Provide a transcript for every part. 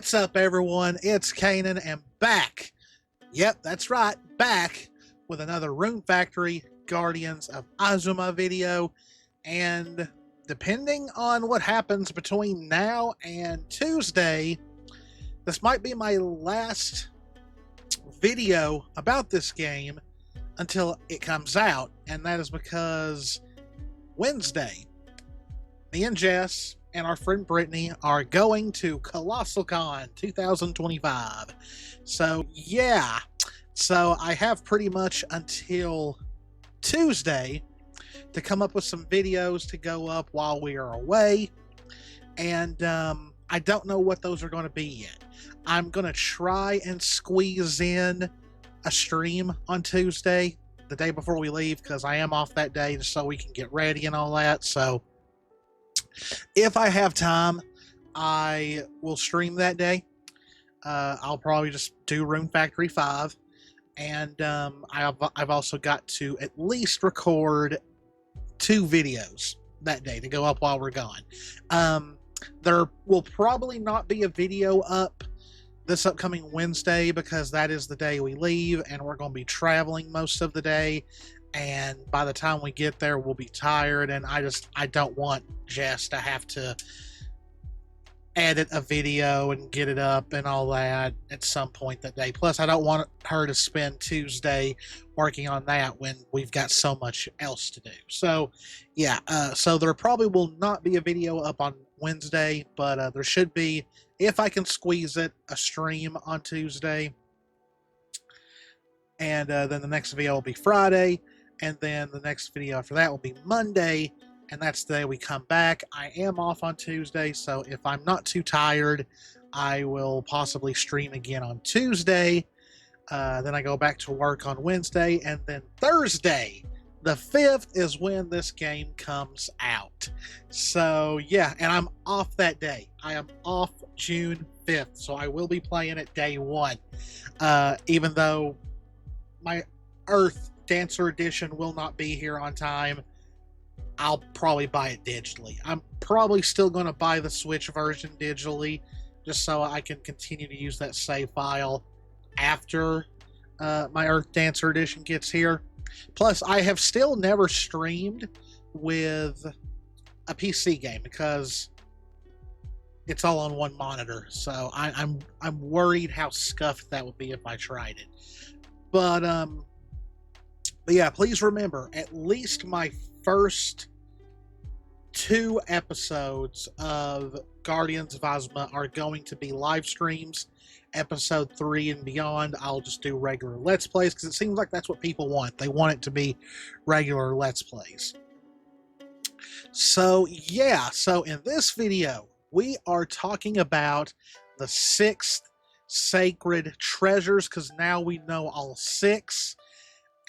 What's up, everyone? It's Cannan and back. Yep, that's right, back with another Rune Factory Guardians of Azuma video. And depending on what happens between now and Tuesday, this might be my last video about this game until it comes out. And that is because Wednesday, me and Jess and our friend Brittany are going to Cosplay Contacts 2025. So yeah, so I have pretty much until Tuesday to come up with some videos to go up while we are away. And I don't know what those are going to be yet. I'm going to try and squeeze in a stream on Tuesday, the day before we leave, because I am off that day just so we can get ready and all that. So if I have time, I will stream that day. I'll probably just do Rune Factory 5. And I've also got to at least record 2 videos that day to go up while we're gone. There will probably not be a video up this upcoming Wednesday because that is the day we leave and we're going to be traveling most of the day. And by the time we get there, we'll be tired, and I don't want Jess to have to edit a video and get it up and all that at some point that day. Plus, I don't want her to spend Tuesday working on that when we've got so much else to do. So, yeah, so there probably will not be a video up on Wednesday, but there should be, if I can squeeze it, a stream on Tuesday. And then the next video will be Friday. And then the next video after that will be Monday, and that's the day we come back. I am off on Tuesday, so if I'm not too tired, I will possibly stream again on Tuesday. Then I go back to work on Wednesday, and then Thursday, the 5th, is when this game comes out. So, yeah, and I'm off that day. I am off June 5th, so I will be playing it day 1. Even though my Earth Dancer Edition will not be here on time, I'll probably buy it digitally. I'm probably still going to buy the Switch version digitally just so I can continue to use that save file after my Earth Dancer Edition gets here. Plus, I have still never streamed with a PC game because it's all on one monitor. So I'm worried how scuffed that would be if I tried it. But yeah, please remember, at least my first 2 episodes of Guardians of Azuma are going to be live streams. Episode 3 and beyond, I'll just do regular Let's Plays, because it seems like that's what people want. They want it to be regular Let's Plays. So, yeah, so in this video, we are talking about the 6th sacred treasures, because now we know all 6.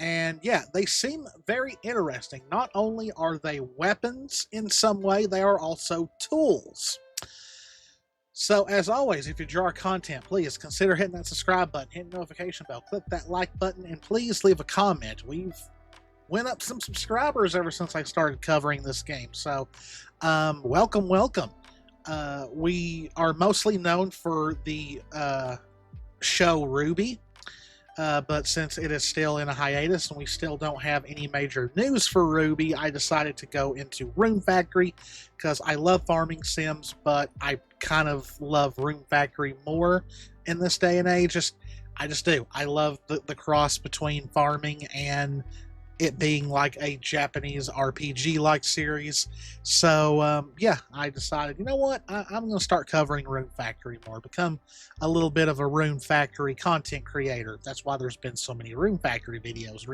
And yeah, they seem very interesting. Not only are they weapons in some way, they are also tools. So as always, if you enjoy our content, please consider hitting that subscribe button, hit the notification bell, click that like button, and please leave a comment. We've went up some subscribers ever since I started covering this game. So welcome. We are mostly known for the show Ruby. But since it is still in a hiatus and we still don't have any major news for Ruby, I decided to go into Rune Factory because I love farming sims, but I kind of love Rune Factory more in this day and age. I just do. I love the cross between farming and it being like a Japanese RPG-like series. So, yeah, I decided, you know what? I'm going to start covering Rune Factory more, become a little bit of a Rune Factory content creator. That's why there's been so many Rune Factory videos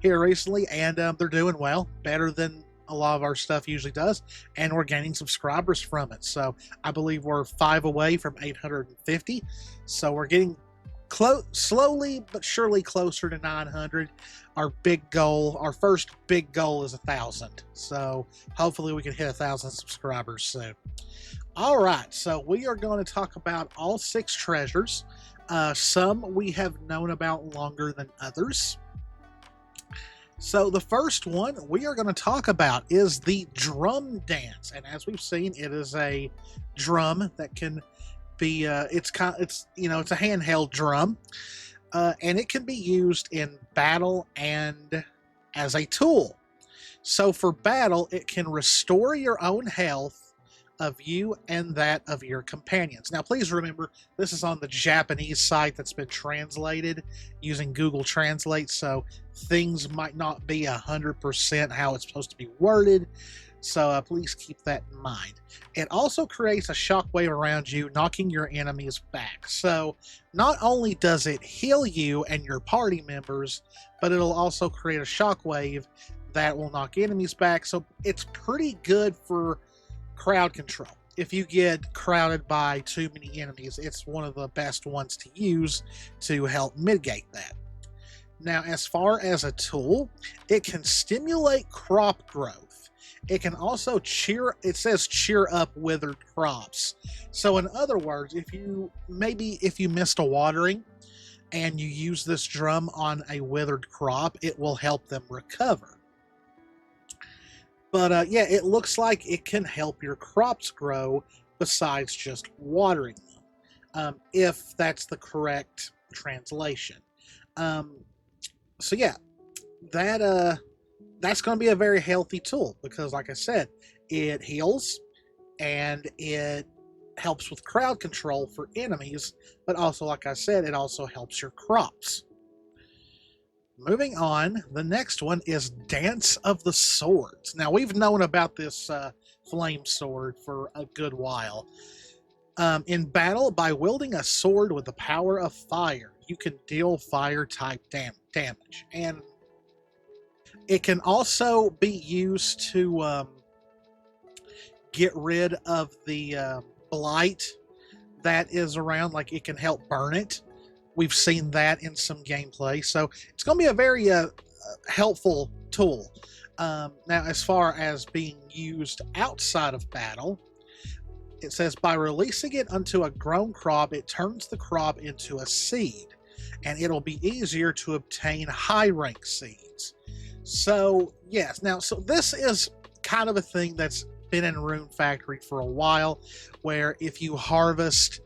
here recently, and they're doing well, better than a lot of our stuff usually does, and we're gaining subscribers from it. So I believe we're 5 away from 850, so we're getting slowly but surely closer to 900. Our big goal, our first big goal, is 1,000. So hopefully we can hit 1,000 subscribers soon. All right, so we are going to talk about all 6 treasures. Some we have known about longer than others. So the first one we are going to talk about is the drum dance. And as we've seen, it is a drum that can be it's it's a handheld drum, and it can be used in battle and as a tool. So for battle, it can restore your own health of you and that of your companions. Now, please remember, this is on the Japanese site that's been translated using Google Translate, so things might not be 100% how it's supposed to be worded. So please keep that in mind. It also creates a shockwave around you, knocking your enemies back. So not only does it heal you and your party members, but it'll also create a shockwave that will knock enemies back. So it's pretty good for crowd control. If you get crowded by too many enemies, it's one of the best ones to use to help mitigate that. Now, as far as a tool, it can stimulate crop growth. It can also cheer up withered crops. So in other words, if you missed a watering and you use this drum on a withered crop, it will help them recover. But yeah, it looks like it can help your crops grow besides just watering them, if that's the correct translation. So yeah, that's going to be a very healthy tool because, like I said, it heals and it helps with crowd control for enemies, but also, like I said, it also helps your crops. Moving on, the next one is Dance of the Swords. Now, we've known about this flame sword for a good while. In battle, by wielding a sword with the power of fire, you can deal fire-type damage. And it can also be used to get rid of the blight that is around. Like, it can help burn it. We've seen that in some gameplay, so it's going to be a very helpful tool. Now, as far as being used outside of battle, it says, by releasing it onto a grown crop, it turns the crop into a seed, and it'll be easier to obtain high-rank seeds. So, yes, now, so this is kind of a thing that's been in Rune Factory for a while, where if you harvest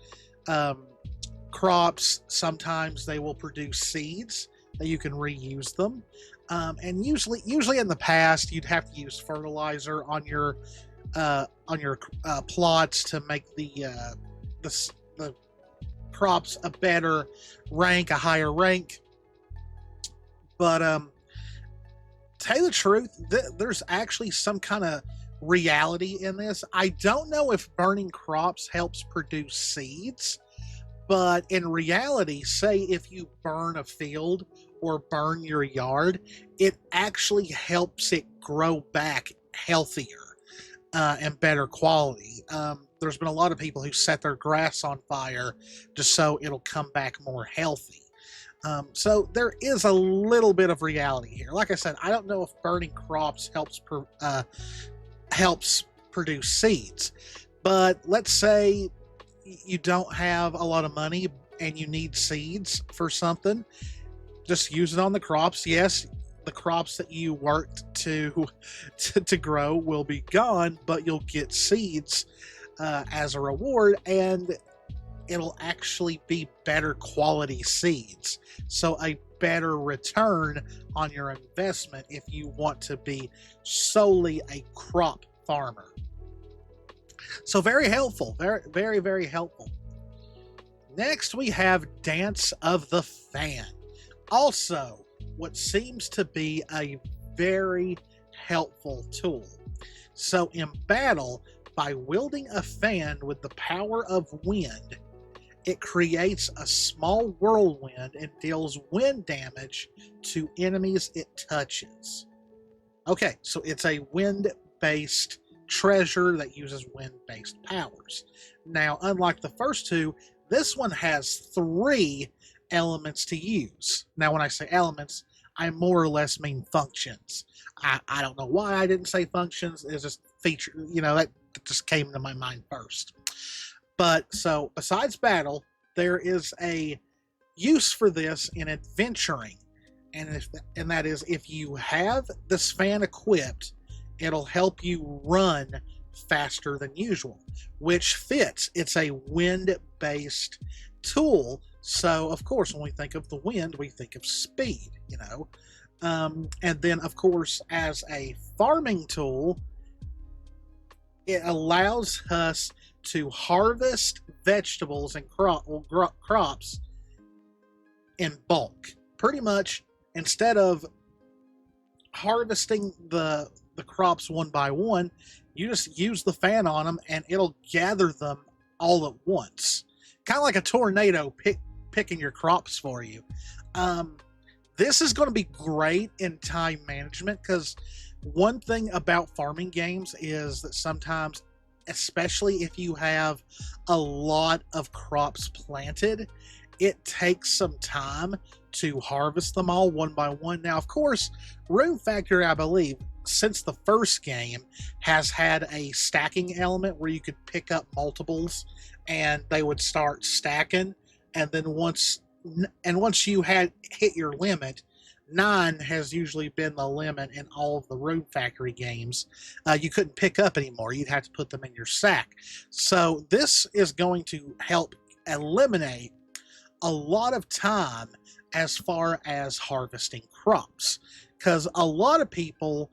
crops, sometimes they will produce seeds that you can reuse them, and usually in the past you'd have to use fertilizer on your plots to make the crops a better rank, a higher rank. But tell you the truth, there's actually some kind of reality in this. I don't know if burning crops helps produce seeds, but in reality, say if you burn a field or burn your yard, it actually helps it grow back healthier and better quality. There's been a lot of people who set their grass on fire just so it'll come back more healthy. So there is a little bit of reality here. Like I said, I don't know if burning crops helps produce seeds, but let's say you don't have a lot of money and you need seeds for something, just use it on the crops. Yes, the crops that you worked to grow will be gone, but you'll get seeds as a reward, and it'll actually be better quality seeds. So a better return on your investment if you want to be solely a crop farmer. So very helpful, very, very helpful. Next, we have Dance of the Fan. Also, what seems to be a very helpful tool. So in battle, by wielding a fan with the power of wind, it creates a small whirlwind and deals wind damage to enemies it touches. Okay, so it's a wind-based treasure that uses wind-based powers. Now, unlike the first two, this one has 3 elements to use. Now, when I say elements, I more or less mean functions. I don't know why I didn't say functions. It's just feature, that just came to my mind first. But so besides battle, there is a use for this in adventuring, and that is if you have this fan equipped, it'll help you run faster than usual, which fits. It's a wind-based tool, so of course when we think of the wind, we think of speed, you know. And then of course, as a farming tool, it allows us to harvest vegetables and crops in bulk. Pretty much, instead of harvesting the crops one by one, you just use the fan on them and it'll gather them all at once. Kind of like a tornado picking your crops for you. This is going to be great in time management, because one thing about farming games is that sometimes, especially if you have a lot of crops planted, it takes some time to harvest them all one by one. Now, of course, Rune Factory, I believe, since the first game, has had a stacking element where you could pick up multiples and they would start stacking. And then once you had hit your limit, 9 has usually been the limit in all of the Rune Factory games. You couldn't pick up anymore. You'd have to put them in your sack. So this is going to help eliminate a lot of time as far as harvesting crops, because a lot of people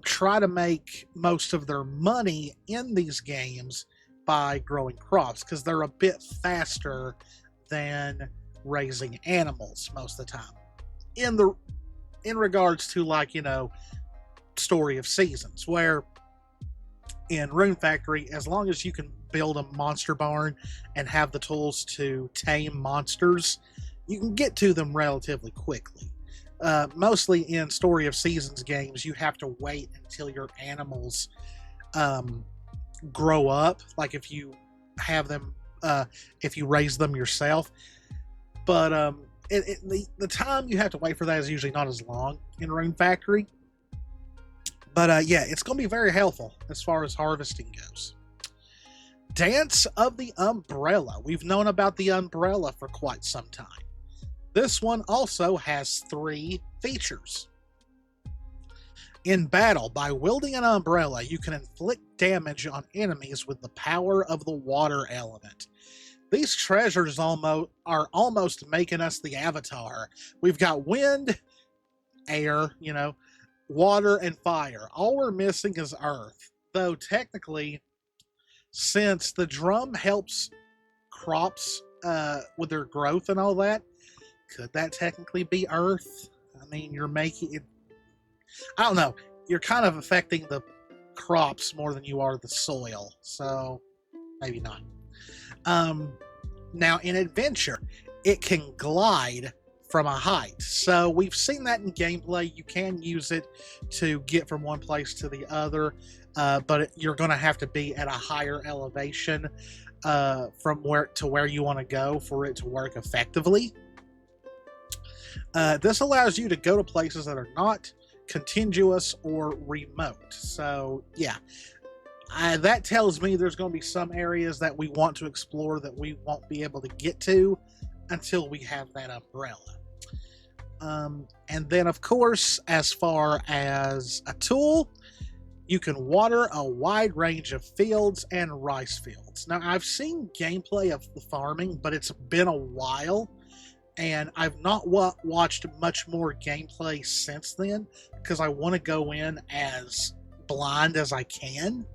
try to make most of their money in these games by growing crops, because they're a bit faster than raising animals most of the time. In regards to, like, you know, Story of Seasons, where in Rune Factory, as long as you can build a monster barn and have the tools to tame monsters, you can get to them relatively quickly. Mostly in Story of Seasons games, you have to wait until your animals grow up, like if you have them, if you raise them yourself. But the time you have to wait for that is usually not as long in Rune Factory. But yeah, it's going to be very helpful as far as harvesting goes. Dance of the Umbrella. We've known about the umbrella for quite some time. This one also has 3 features. In battle, by wielding an umbrella, you can inflict damage on enemies with the power of the water element. These treasures are almost making us the Avatar. We've got wind, air, you know, water, and fire. All we're missing is earth. Though technically, since the drum helps crops with their growth and all that, could that technically be earth? I mean, you're making it... I don't know. You're kind of affecting the crops more than you are the soil. So, maybe not. Now, in adventure, it can glide from a height. So we've seen that in gameplay. You can use it to get from one place to the other, but you're going to have to be at a higher elevation from where you want to go for it to work effectively. This allows you to go to places that are not contiguous or remote. So yeah, that tells me there's going to be some areas that we want to explore that we won't be able to get to until we have that umbrella. And then, of course, as far as a tool, you can water a wide range of fields and rice fields. Now, I've seen gameplay of the farming, but it's been a while, and I've not watched much more gameplay since then, because I want to go in as blind as I can.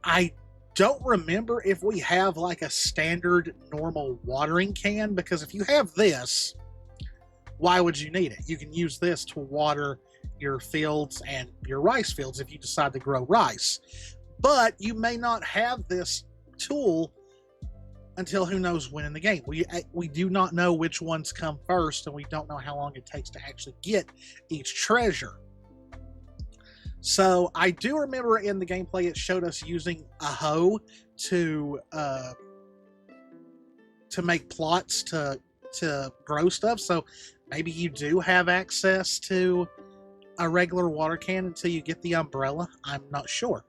I don't remember if we have like a standard normal watering can, because if you have this, why would you need it? You can use this to water your fields and your rice fields if you decide to grow rice. But you may not have this tool until who knows when in the game. We do not know which ones come first, and we don't know how long it takes to actually get each treasure. So I do remember in the gameplay it showed us using a hoe to make plots to grow stuff. So maybe you do have access to a regular water can until you get the umbrella. I'm not sure.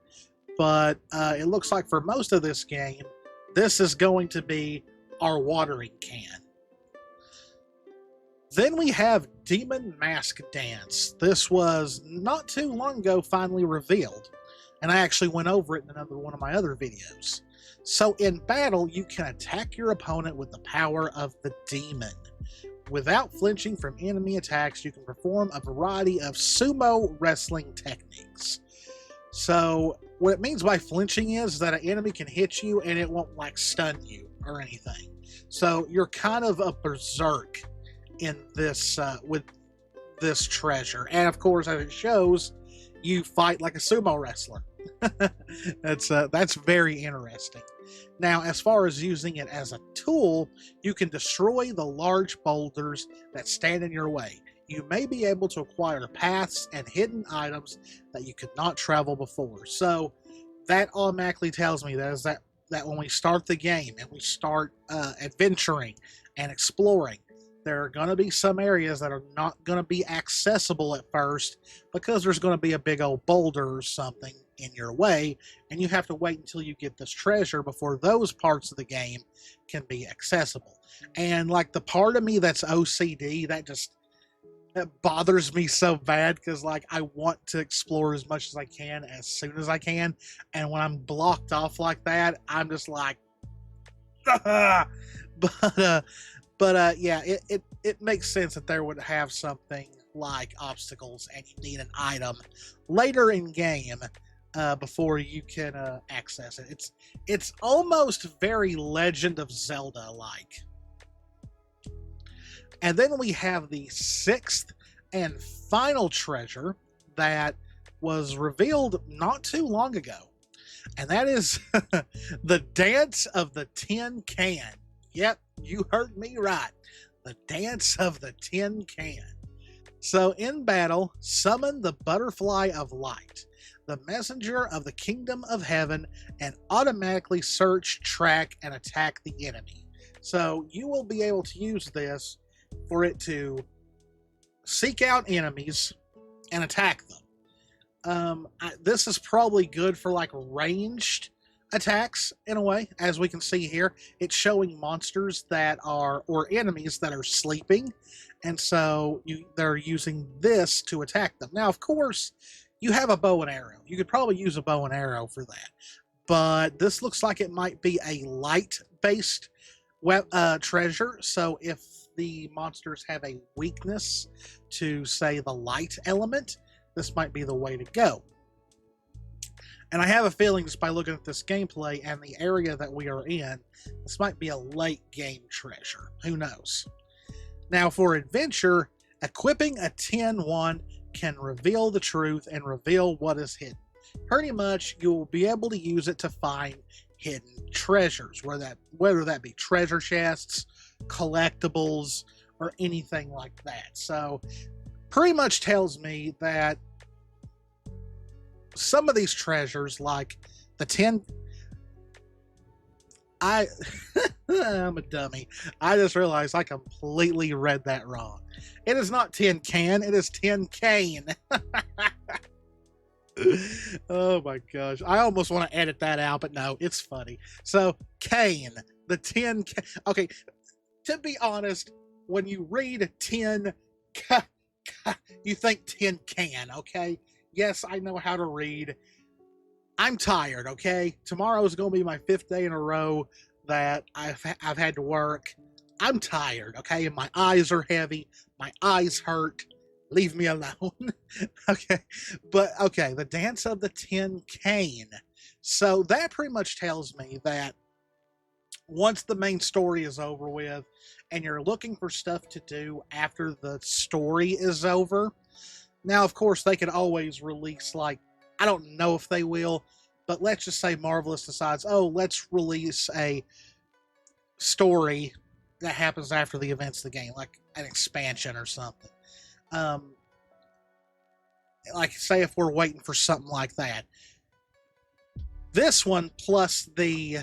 But it looks like for most of this game, this is going to be our watering can. Then we have Demon Mask Dance. This was not too long ago finally revealed. and I actually went over it in another one of my other videos. So in battle, you can attack your opponent with the power of the demon. Without flinching from enemy attacks, you can perform a variety of sumo wrestling techniques. So what it means by flinching is that an enemy can hit you and it won't like stun you or anything. So you're kind of a berserk in this with this treasure. And of course, as it shows, you fight like a sumo wrestler. That's very interesting. Now, as far as using it as a tool, you can destroy the large boulders that stand in your way. You may be able to acquire paths and hidden items that you could not travel before. So that automatically tells me that when we start the game and we start adventuring and exploring, there are going to be some areas that are not going to be accessible at first because there's going to be a big old boulder or something in your way, and you have to wait until you get this treasure before those parts of the game can be accessible. And like the part of me that's OCD, that bothers me so bad because like I want to explore as much as I can as soon as I can, and when I'm blocked off like that, I'm just like but yeah, it makes sense that there would have something like obstacles and you need an item later in game before you can access it. It's almost very Legend of Zelda like. And then we have the sixth and final treasure that was revealed not too long ago, and that is the Dance of the Tin Can. Yep, you heard me right. The Dance of the Tin Can. So in battle, summon the Butterfly of Light, the messenger of the Kingdom of Heaven, and automatically search, track, and attack the enemy. So you will be able to use this for it to seek out enemies and attack them. This is probably good for like ranged attacks in a way. As we can see here, it's showing monsters that are, or enemies that are sleeping, and so they're using this to attack them. Now, of course, you have a bow and arrow. You could probably use a bow and arrow for that, but this looks like it might be a light-based treasure. So if the monsters have a weakness to, say, the light element, this might be the way to go. And I have a feeling, just by looking at this gameplay and the area that we are in, this might be a late game treasure. Who knows? Now, for adventure, equipping a tin one can reveal the truth and reveal what is hidden. Pretty much, you will be able to use it to find hidden treasures, whether that be treasure chests, collectibles, or anything like that. So, pretty much tells me that some of these treasures, like the tin... I'm a dummy. I just realized I completely read that wrong. It is not tin can, it is tin cane. Oh my gosh. I almost want to edit that out, but no, it's funny. So, cane. The tin can. Okay, to be honest, when you read tin you think tin can, okay? Yes, I know how to read. I'm tired, okay? Tomorrow is going to be my 5th day in a row that I've had to work. I'm tired, okay? And my eyes are heavy. My eyes hurt. Leave me alone. Okay. But, okay, the Dance of the Tin Cane. So that pretty much tells me that once the main story is over with and you're looking for stuff to do after the story is over, now, of course, they could always release, like, I don't know if they will, but let's just say Marvelous decides, oh, let's release a story that happens after the events of the game, like an expansion or something. Like, say if we're waiting for something like that. This one, plus the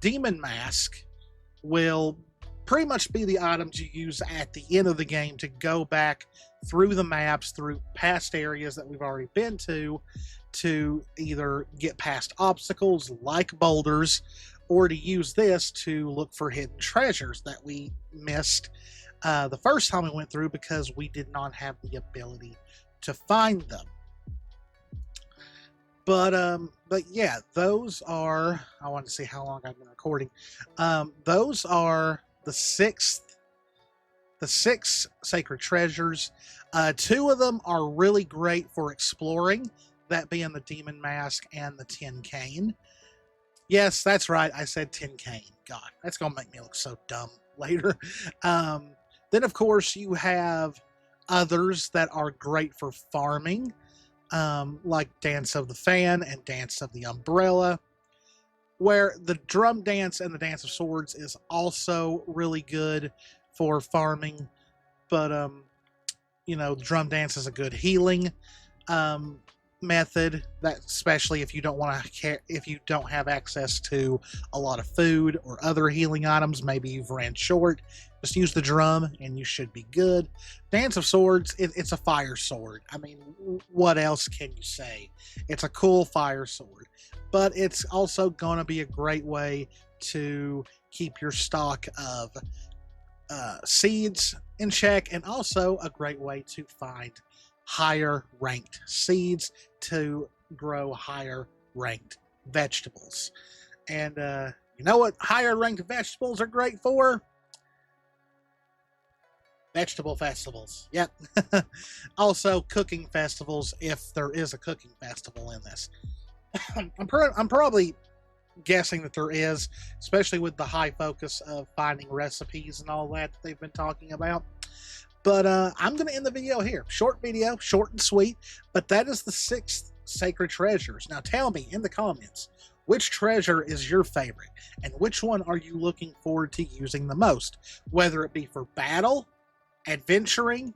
Demon Mask, will pretty much be the items you use at the end of the game to go back through the maps, through past areas that we've already been to either get past obstacles like boulders, or to use this to look for hidden treasures that we missed the first time we went through because we did not have the ability to find them. But yeah, those are. I want to see how long I've been recording. Those are the six sacred treasures. Two of them are really great for exploring. That being the Demon Mask and the Tin Cane. Yes, that's right. I said Tin Cane. God, that's gonna make me look so dumb later. Then, of course, you have others that are great for farming, like Dance of the Fan and Dance of the Umbrella, where the Drum Dance and the Dance of Swords is also really good for farming. But, Drum Dance is a good healing method, that especially if you don't want to if you don't have access to a lot of food or other healing items, maybe you've ran short, just use the drum and you should be good. Dance of Swords, it's a fire sword. I mean, what else can you say? It's a cool fire sword, but it's also going to be a great way to keep your stock of seeds in check, and also a great way to find higher ranked seeds to grow higher ranked vegetables. And you know what higher ranked vegetables are great for? Vegetable festivals. Yep. Also cooking festivals, if there is a cooking festival in this. I'm probably guessing that there is, especially with the high focus of finding recipes and all that they've been talking about. But I'm going to end the video here. Short video, short and sweet, but that is the 6th sacred treasures. Now tell me in the comments, which treasure is your favorite, and which one are you looking forward to using the most, whether it be for battle, adventuring,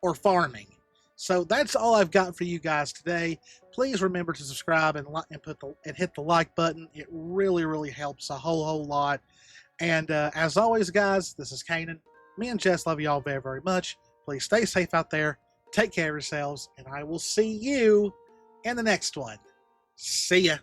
or farming. So that's all I've got for you guys today. Please remember to subscribe and hit the like button. It really helps a whole lot. And as always, guys, this is Cannan. Me and Jess love you all very much. Please stay safe out there. Take care of yourselves, and I will see you in the next one. See ya.